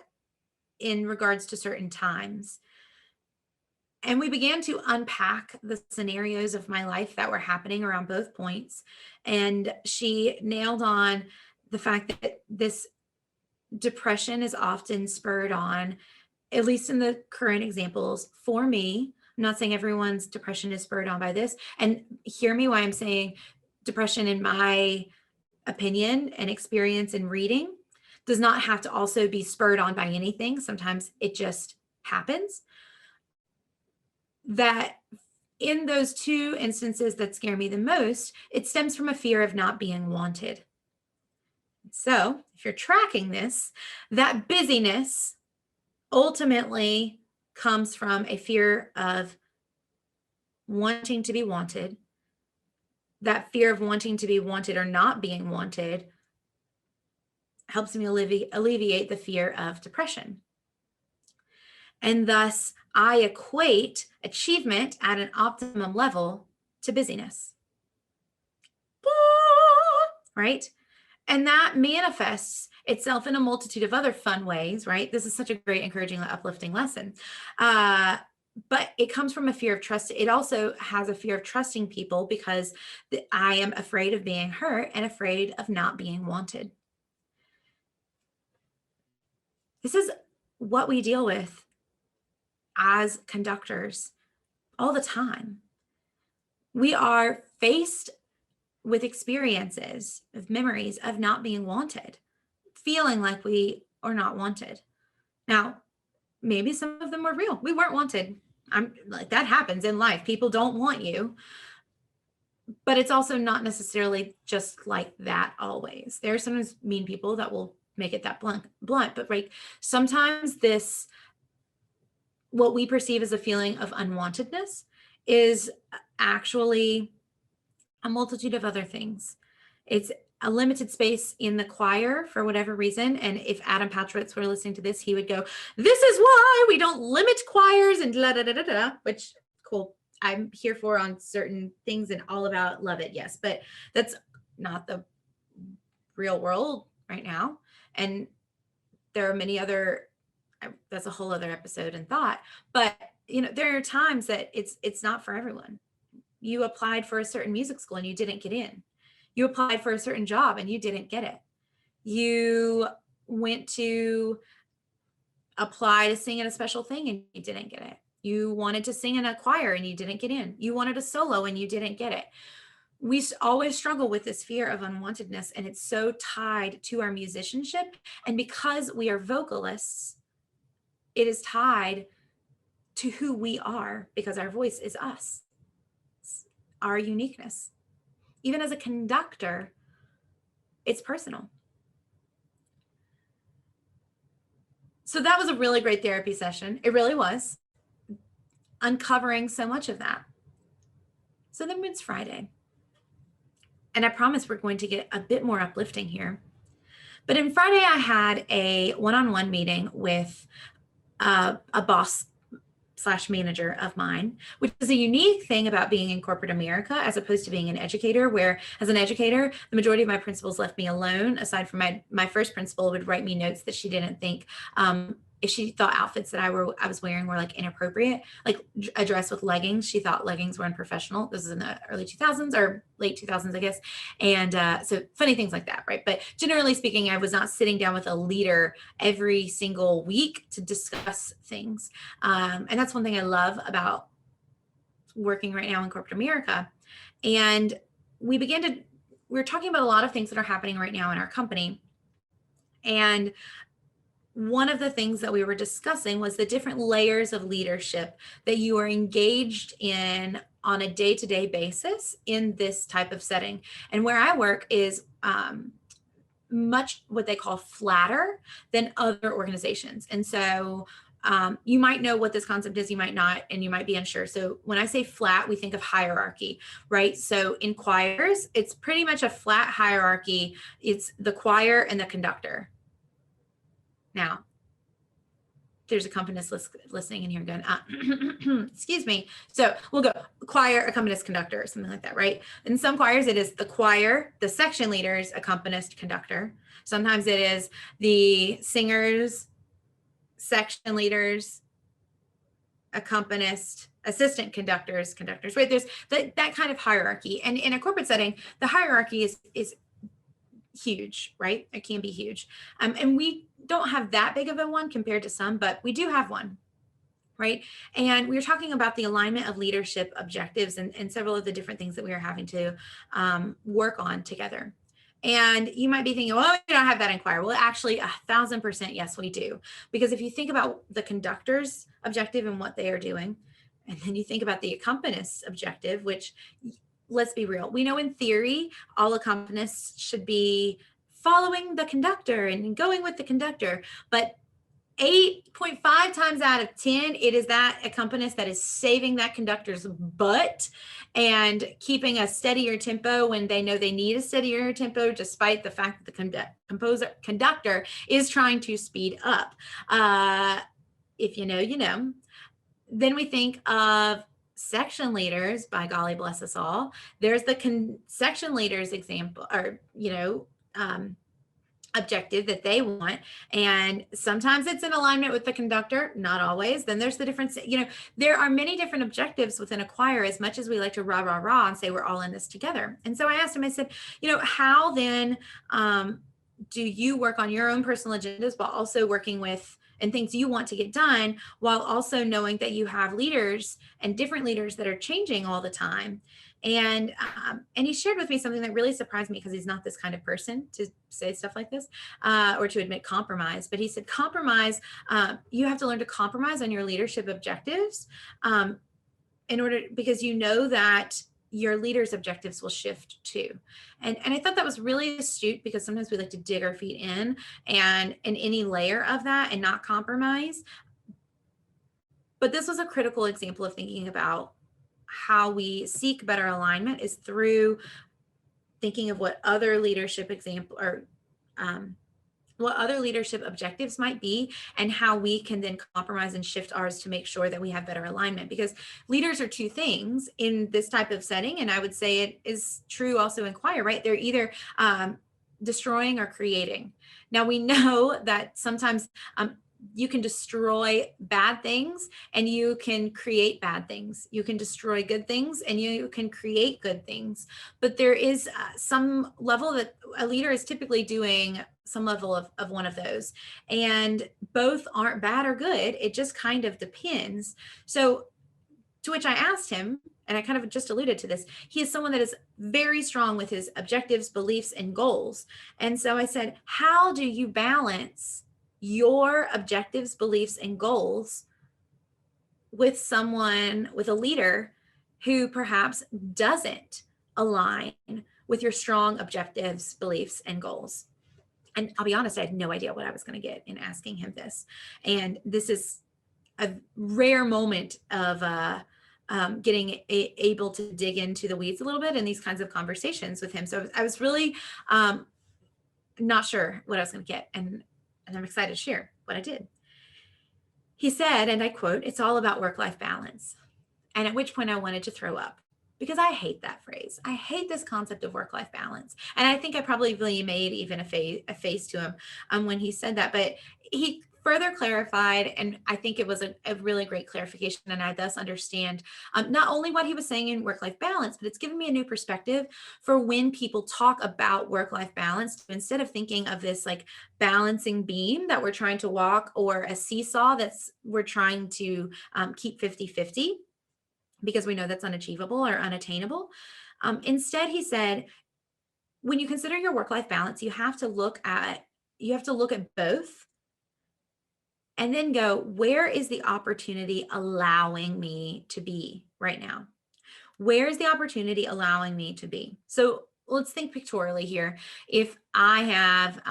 in regards to certain times. And we began to unpack the scenarios of my life that were happening around both points. And she nailed on the fact that this depression is often spurred on, at least in the current examples for me. I'm not saying everyone's depression is spurred on by this. And hear me why I'm saying depression, in my opinion and experience in reading, does not have to also be spurred on by anything. Sometimes it just happens. That in those two instances that scare me the most, it stems from a fear of not being wanted. So if you're tracking this, that busyness ultimately comes from a fear of wanting to be wanted. That fear of wanting to be wanted or not being wanted helps me alleviate the fear of depression. And thus, I equate achievement at an optimum level to busyness. right? And that manifests itself in a multitude of other fun ways, right? This is such a great, encouraging, uplifting lesson. But it comes from a fear of trust. It also has a fear of trusting people because I am afraid of being hurt and afraid of not being wanted. This is what we deal with as conductors all the time. We are faced with experiences, of memories of not being wanted, feeling like we are not wanted. Now, maybe some of them were real. We weren't wanted. I'm like, that happens in life. People don't want you, but it's also not necessarily just like that always. There are sometimes mean people that will make it that blunt, but like sometimes this, what we perceive as a feeling of unwantedness is actually a multitude of other things. It's a limited space in the choir for whatever reason. And if Adam Patchwitz were listening to this, he would go, "This is why we don't limit choirs," and da da da da da, which cool. I'm here for on certain things and all about, love it. Yes. But that's not the real world right now. And there are many other, that's a whole other episode and thought, but there are times that it's not for everyone. You applied for a certain music school and you didn't get in. You applied for a certain job and you didn't get it. You went to apply to sing in a special thing and you didn't get it. You wanted to sing in a choir and you didn't get in. You wanted a solo and you didn't get it. We always struggle with this fear of unwantedness, and it's so tied to our musicianship. And because we are vocalists, it is tied to who we are because our voice is us, our uniqueness. Even as a conductor, it's personal. So that was a really great therapy session. It really was, uncovering so much of that. So then it's Friday. And I promise we're going to get a bit more uplifting here. But in Friday, I had a one-on-one meeting with a boss / manager of mine, which is a unique thing about being in corporate America as opposed to being an educator, where as an educator, the majority of my principals left me alone. Aside from my first principal would write me notes that she didn't think, if she thought outfits that I was wearing were like inappropriate, like a dress with leggings, she thought leggings were unprofessional. This is in the early 2000s or late 2000s, I guess. And so funny things like that, right? But generally speaking, I was not sitting down with a leader every single week to discuss things. And that's one thing I love about working right now in corporate America. And we were talking about a lot of things that are happening right now in our company. And one of the things that we were discussing was the different layers of leadership that you are engaged in on a day-to-day basis in this type of setting. And where I work is much what they call flatter than other organizations. And so you might know what this concept is, you might not, and you might be unsure. So when I say flat, we think of hierarchy, right? So in choirs, it's pretty much a flat hierarchy. It's the choir and the conductor. Now, there's accompanist listening in here going, excuse me. So we'll go choir, accompanist, conductor, or something like that, right? In some choirs, it is the choir, the section leaders, accompanist, conductor. Sometimes it is the singers, section leaders, accompanist, assistant conductors, right? There's that kind of hierarchy. And in a corporate setting, the hierarchy is huge, right? It can be huge. And we don't have that big of a one compared to some, but we do have one, right? And we were talking about the alignment of leadership objectives and several of the different things that we are having to work on together. And you might be thinking, well, we don't have that in choir. Well, actually, 1,000% yes, we do. Because if you think about the conductor's objective and what they are doing, and then you think about the accompanist's objective, which, let's be real, we know in theory, all accompanists should be following the conductor and going with the conductor, but 8.5 times out of 10, it is that accompanist that is saving that conductor's butt and keeping a steadier tempo when they know they need a steadier tempo, despite the fact that the conductor is trying to speed up. If you know, you know. Then we think of section leaders, by golly bless us all, there's the section leaders example, or, objective that they want. And sometimes it's in alignment with the conductor, not always. Then there's the difference. There are many different objectives within a choir, as much as we like to rah, rah, rah and say we're all in this together. And so I asked him, I said, how then do you work on your own personal agendas while also working with and things you want to get done, while also knowing that you have leaders and different leaders that are changing all the time? And he shared with me something that really surprised me, because he's not this kind of person to say stuff like this or to admit compromise. But he said, compromise, you have to learn to compromise on your leadership objectives because you know that your leader's objectives will shift too. And I thought that was really astute, because sometimes we like to dig our feet in any layer of that and not compromise. But this was a critical example of thinking about how we seek better alignment, is through thinking of what other leadership what other leadership objectives might be, and how we can then compromise and shift ours to make sure that we have better alignment. Because leaders are two things in this type of setting, and I would say it is true also in choir, right? They're either destroying or creating. Now, we know that sometimes you can destroy bad things and you can create bad things. You can destroy good things and you can create good things. But there is some level that a leader is typically doing some level of one of those. And both aren't bad or good. It just kind of depends. So, to which I asked him, and I kind of just alluded to this, he is someone that is very strong with his objectives, beliefs, and goals. And so I said, how do you balance your objectives, beliefs, and goals with a leader who perhaps doesn't align with your strong objectives, beliefs, and goals? And I'll be honest, I had no idea what I was going to get in asking him this. And this is a rare moment of getting able to dig into the weeds a little bit in these kinds of conversations with him. So I was really not sure what I was going to get. And I'm excited to share what I did. He said, and I quote, "It's all about work-life balance." And at which point I wanted to throw up, because I hate that phrase. I hate this concept of work-life balance. And I think I probably made even a face to him when he said that. But he further clarified, and I think it was a really great clarification. And I thus understand not only what he was saying in work-life balance, but it's given me a new perspective for when people talk about work-life balance. Instead of thinking of this like balancing beam that we're trying to walk, or a seesaw we're trying to keep 50-50, because we know that's unachievable or unattainable. Instead, he said, when you consider your work-life balance, you have to look at both, and then go, where is the opportunity allowing me to be right now? Where is the opportunity allowing me to be? So let's think pictorially here. If I have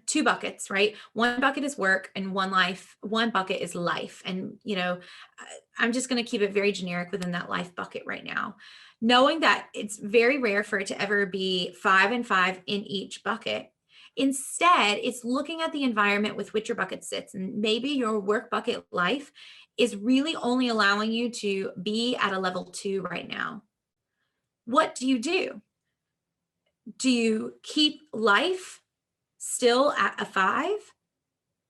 two buckets, right? One bucket is work and one bucket is life. And, I'm just going to keep it very generic within that life bucket right now, knowing that it's very rare for it to ever be 5 and 5 in each bucket. Instead, it's looking at the environment with which your bucket sits. And maybe your work bucket life is really only allowing you to be at a level 2 right now. What do? Do you keep life still at a 5,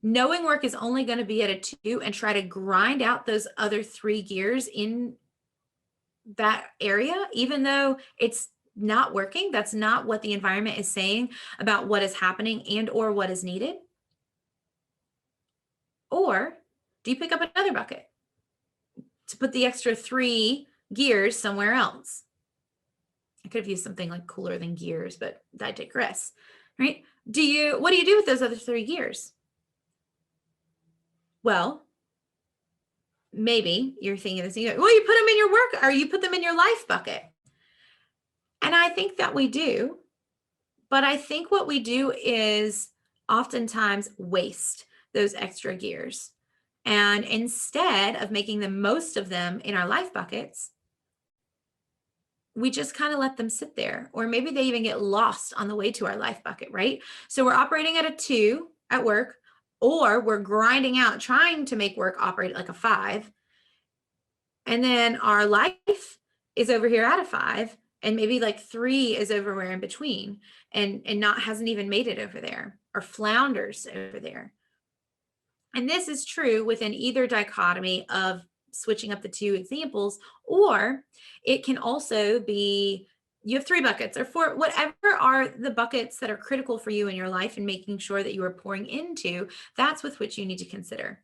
knowing work is only going to be at a 2, and try to grind out those other 3 gears in that area, even though it's not working? That's not what the environment is saying about what is happening and or what is needed. Or do you pick up another bucket to put the extra 3 gears somewhere else? I could have used something like cooler than gears, but I digress, right? What do you do with those other 3 gears? Well, maybe you're thinking this, you put them in your work, or you put them in your life bucket. And I think that we do, but I think what we do is oftentimes waste those extra gears. And instead of making the most of them in our life buckets, we just kind of let them sit there, or maybe they even get lost on the way to our life bucket, right? So we're operating at a 2 at work, or we're grinding out, trying to make work operate like a 5. And then our life is over here at a 5, and maybe like 3 is everywhere in between and not hasn't even made it over there or flounders over there. And this is true within either dichotomy of switching up the two examples, or it can also be you have 3 buckets or 4, whatever are the buckets that are critical for you in your life and making sure that you are pouring into, that's with which you need to consider.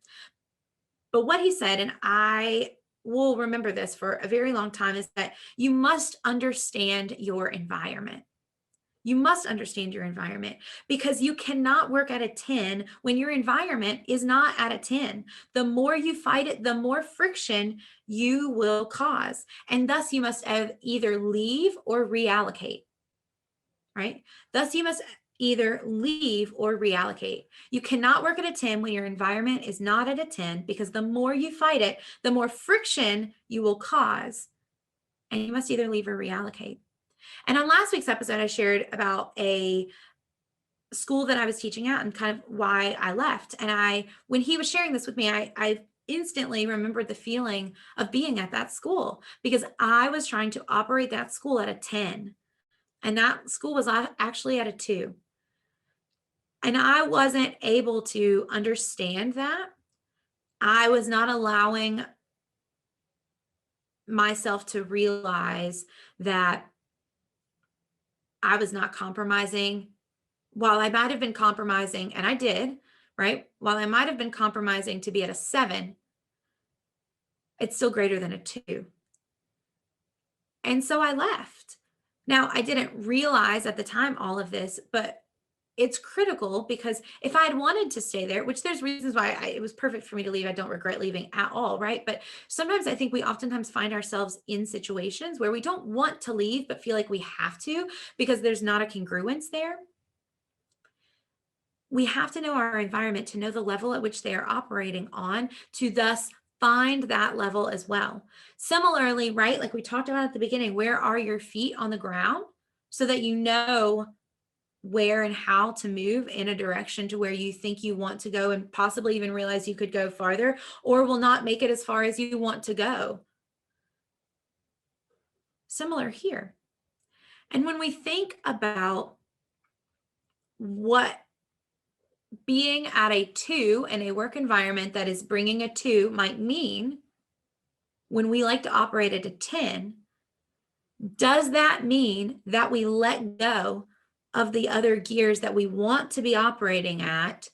But what he said, and I will remember this for a very long time, is that you must understand your environment. You must understand your environment because you cannot work at a 10 when your environment is not at a 10. The more you fight it, the more friction you will cause. And thus you must either leave or reallocate, right? Thus you must either leave or reallocate. You cannot work at a 10 when your environment is not at a 10 because the more you fight it, the more friction you will cause. And you must either leave or reallocate. And on last week's episode, I shared about a school that I was teaching at and kind of why I left. And when he was sharing this with me, I instantly remembered the feeling of being at that school because I was trying to operate that school at a 10. And that school was actually at a 2. And I wasn't able to understand that. I was not allowing myself to realize that I was not compromising. While I might have been compromising, and I did, right? While I might have been compromising to be at a 7, it's still greater than a 2. And so I left. Now, I didn't realize at the time all of this, but it's critical because if I had wanted to stay there, which there's reasons why it was perfect for me to leave. I don't regret leaving at all, right? But sometimes I think we oftentimes find ourselves in situations where we don't want to leave, but feel like we have to because there's not a congruence there. We have to know our environment to know the level at which they are operating on, to thus find that level as well. Similarly, right, like we talked about at the beginning, where are your feet on the ground so that you know where and how to move in a direction to where you think you want to go and possibly even realize you could go farther or will not make it as far as you want to go. Similar here. And when we think about what being at a 2 in a work environment that is bringing a 2 might mean when we like to operate at a 10, does that mean that we let go of the other gears that we want to be operating at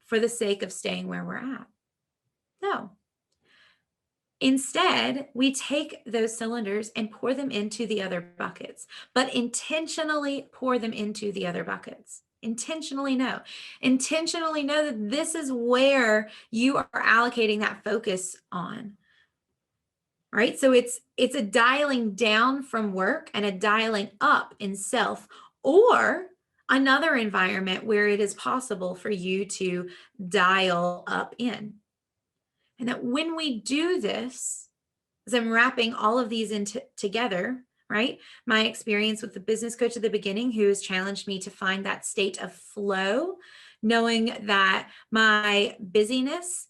for the sake of staying where we're at? No. Instead, we take those cylinders and pour them into the other buckets, but intentionally pour them into the other buckets. Intentionally know that this is where you are allocating that focus on. Right? So it's a dialing down from work and a dialing up in self, or another environment where it is possible for you to dial up in. And that when we do this, as I'm wrapping all of these into together, right? My experience with the business coach at the beginning, who has challenged me to find that state of flow, knowing that my busyness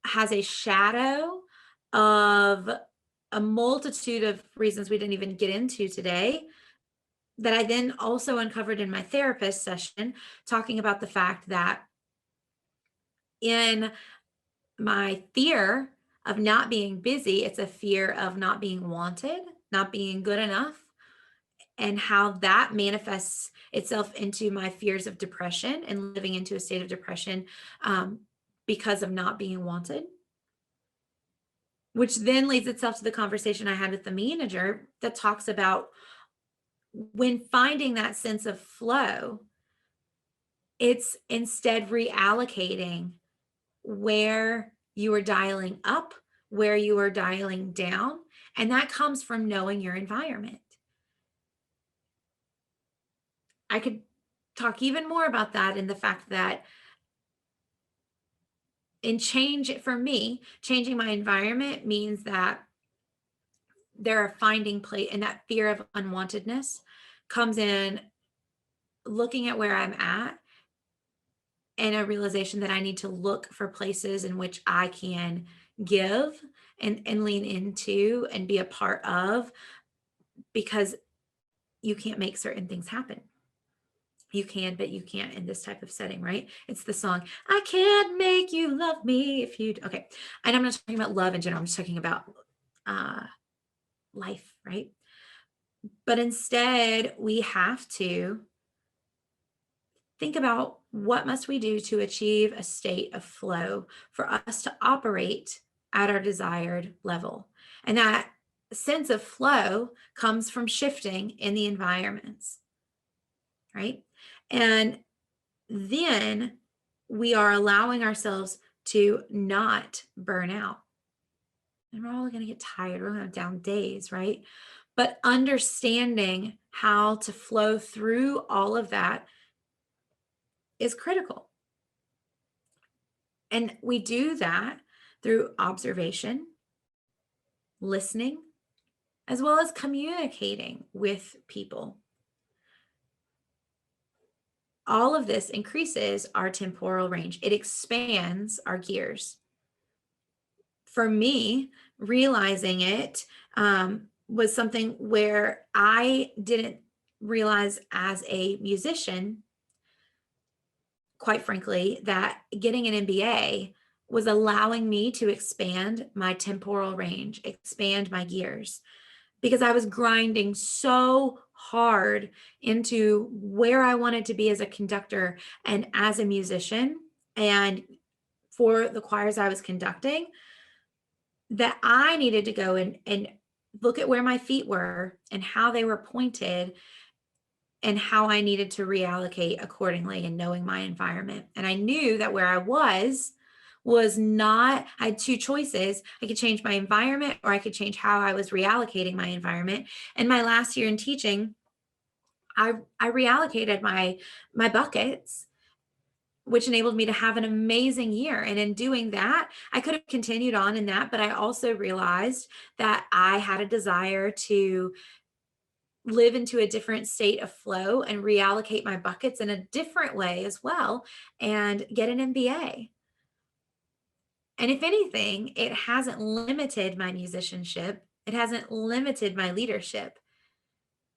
has a shadow of a multitude of reasons we didn't even get into today, that I then also uncovered in my therapist session, talking about the fact that in my fear of not being busy, it's a fear of not being wanted, not being good enough, and how that manifests itself into my fears of depression and living into a state of depression because of not being wanted. Which then leads itself to the conversation I had with the manager that talks about when finding that sense of flow, it's instead reallocating where you are dialing up, where you are dialing down. And that comes from knowing your environment. I could talk even more about that in the fact that for me, changing my environment means that there are finding place, and that fear of unwantedness comes in looking at where I'm at and a realization that I need to look for places in which I can give and lean into and be a part of, because you can't make certain things happen. You can, but you can't in this type of setting, right? It's the song, I can't make you love me if you, okay. And I'm not talking about love in general. I'm just talking about life, right? But instead, we have to think about what must we do to achieve a state of flow for us to operate at our desired level. And that sense of flow comes from shifting in the environments, right? And then we are allowing ourselves to not burn out. And we're all going to get tired. We're going to have down days, right? But understanding how to flow through all of that is critical. And we do that through observation, listening, as well as communicating with people. All of this increases our temporal range. It expands our gears. For me, realizing it was something where I didn't realize as a musician, quite frankly, that getting an MBA was allowing me to expand my temporal range, expand my gears, because I was grinding so hard into where I wanted to be as a conductor and as a musician, and for the choirs I was conducting, that I needed to go and look at where my feet were and how they were pointed and how I needed to reallocate accordingly, and knowing my environment. And I knew that where I was not, I had two choices. I could change my environment, or I could change how I was reallocating my environment. And my last year in teaching, I reallocated my buckets, which enabled me to have an amazing year. And in doing that, I could have continued on in that, but I also realized that I had a desire to live into a different state of flow and reallocate my buckets in a different way as well, and get an MBA. And if anything, it hasn't limited my musicianship. It hasn't limited my leadership.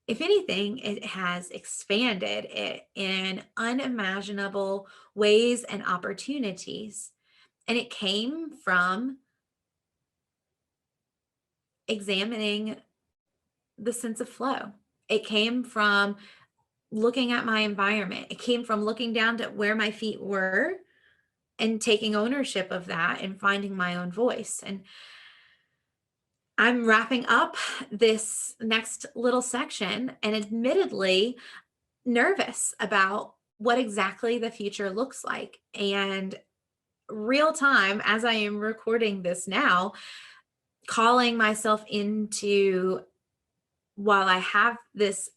If anything, it has expanded it in unimaginable ways and opportunities. And it came from examining the sense of flow. It came from looking at my environment. It came from looking down to where my feet were and taking ownership of that and finding my own voice. And I'm wrapping up this next little section, and admittedly nervous about what exactly the future looks like. And real time, as I am recording this now, calling myself into, while I have this,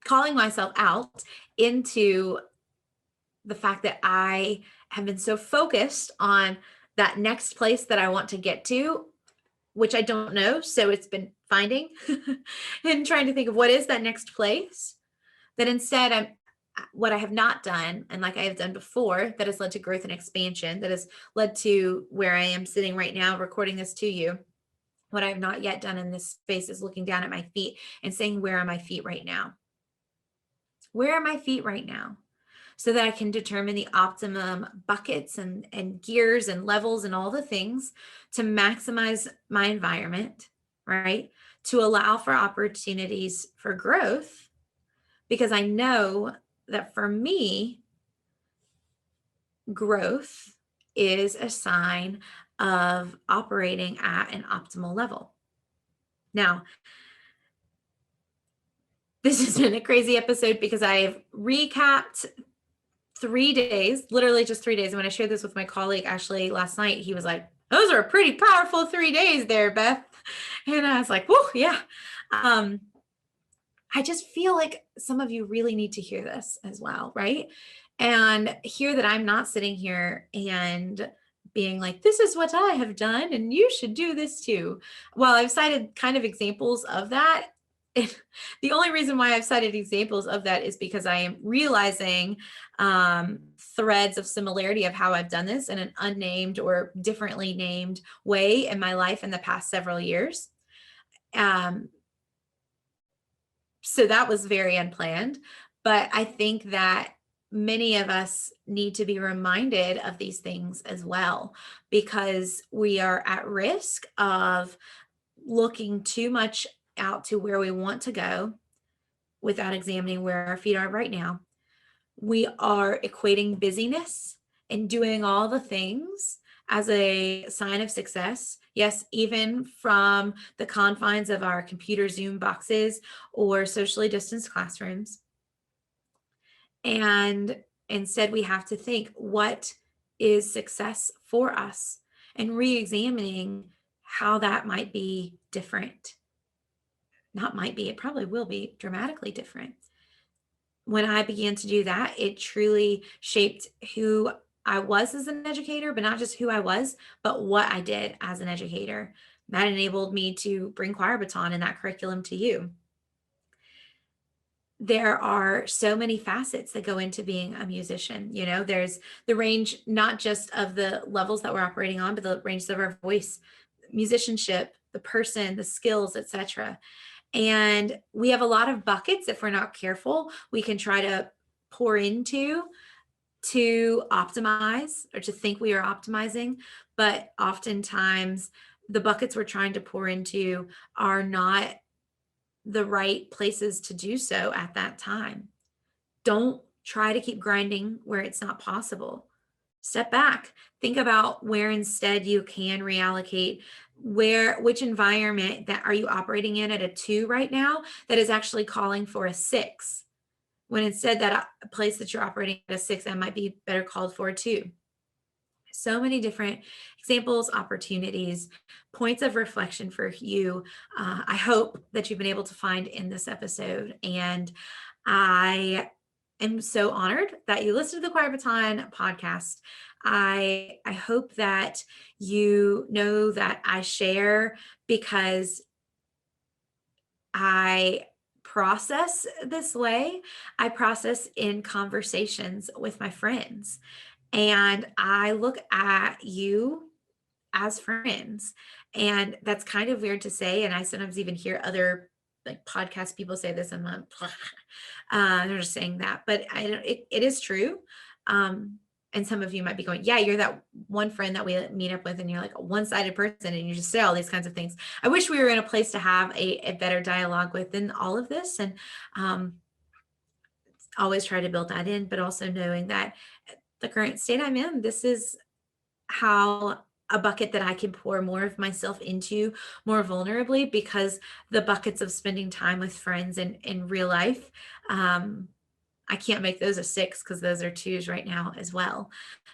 calling myself out into the fact that I have been so focused on that next place that I want to get to, which I don't know. So it's been finding and trying to think of what is that next place, that instead what I have not done, and like I have done before, that has led to growth and expansion, that has led to where I am sitting right now, recording this to you. What I have not yet done in this space is looking down at my feet and saying, where are my feet right now? Where are my feet right now? So that I can determine the optimum buckets and gears and levels and all the things to maximize my environment, right? To allow for opportunities for growth, because I know that for me, growth is a sign of operating at an optimal level. Now, this has been a crazy episode because I've recapped 3 days, literally just 3 days. And when I shared this with my colleague, Ashley, last night, he was like, those are pretty powerful 3 days there, Beth. And I was like, whoa, yeah. I just feel like some of you really need to hear this as well, right? And hear that I'm not sitting here and being like, this is what I have done and you should do this too. While I've cited kind of examples of that, the only reason why I've cited examples of that is because I am realizing threads of similarity of how I've done this in an unnamed or differently named way in my life in the past several years. So that was very unplanned, but I think that many of us need to be reminded of these things as well, because we are at risk of looking too much out to where we want to go without examining where our feet are right now. We are equating busyness and doing all the things as a sign of success. Yes, even from the confines of our computer Zoom boxes or socially distanced classrooms. And instead, we have to think, what is success for us, and re-examining how that might be different. Not might be, it probably will be dramatically different. When I began to do that, it truly shaped who I was as an educator, but not just who I was, but what I did as an educator. That enabled me to bring Choir Baton and that curriculum to you. There are so many facets that go into being a musician. You know, there's the range, not just of the levels that we're operating on, but the range of our voice, musicianship, the person, the skills, etc. And we have a lot of buckets. If we're not careful, we can try to pour into to optimize or to think we are optimizing. But oftentimes, the buckets we're trying to pour into are not the right places to do so at that time. Don't try to keep grinding where it's not possible. Step back, think about where instead you can reallocate, which environment that are you operating in at a 2 right now that is actually calling for a 6, when instead that place that you're operating at a 6, that might be better called for a 2. So many different examples, opportunities, points of reflection for you. I hope that you've been able to find in this episode. And I am so honored that you listened to the Choir Baton podcast. I hope that you know that I share because I process this way. I process in conversations with my friends. And I look at you as friends. And that's kind of weird to say. And I sometimes even hear other like podcast people say this, and they're just saying that, but I don't, it is true. And some of you might be going, yeah, you're that one friend that we meet up with, and you're like a one-sided person, and you just say all these kinds of things. I wish we were in a place to have a better dialogue within all of this. And always try to build that in, but also knowing that the current state I'm in, this is how a bucket that I can pour more of myself into more vulnerably, because the buckets of spending time with friends and in real life, I can't make those a 6 because those are 2s right now as well.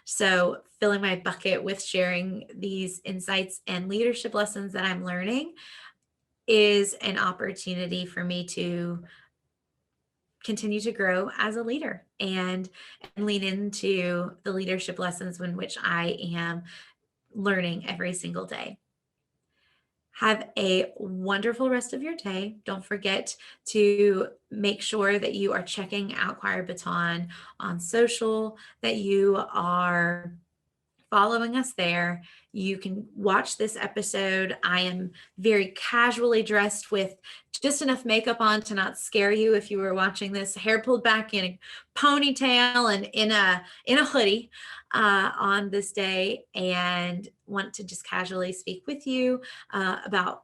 So filling my bucket with sharing these insights and leadership lessons that I'm learning is an opportunity for me to continue to grow as a leader and lean into the leadership lessons in which I am learning every single day. Have a wonderful rest of your day. Don't forget to make sure that you are checking out Choir Baton on social, that you are following us there. You can watch this episode. I am very casually dressed with just enough makeup on to not scare you if you were watching this, hair pulled back in a ponytail and in a hoodie on this day, and want to just casually speak with you about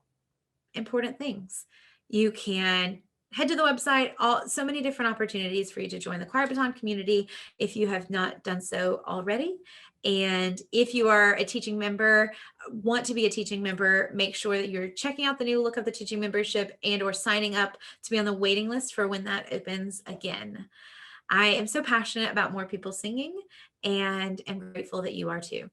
important things. You can head to the website, so many different opportunities for you to join the Choir Baton community if you have not done so already. And if you are a teaching member, want to be a teaching member, make sure that you're checking out the new look of the teaching membership and or signing up to be on the waiting list for when that opens again. I am so passionate about more people singing, and am grateful that you are too.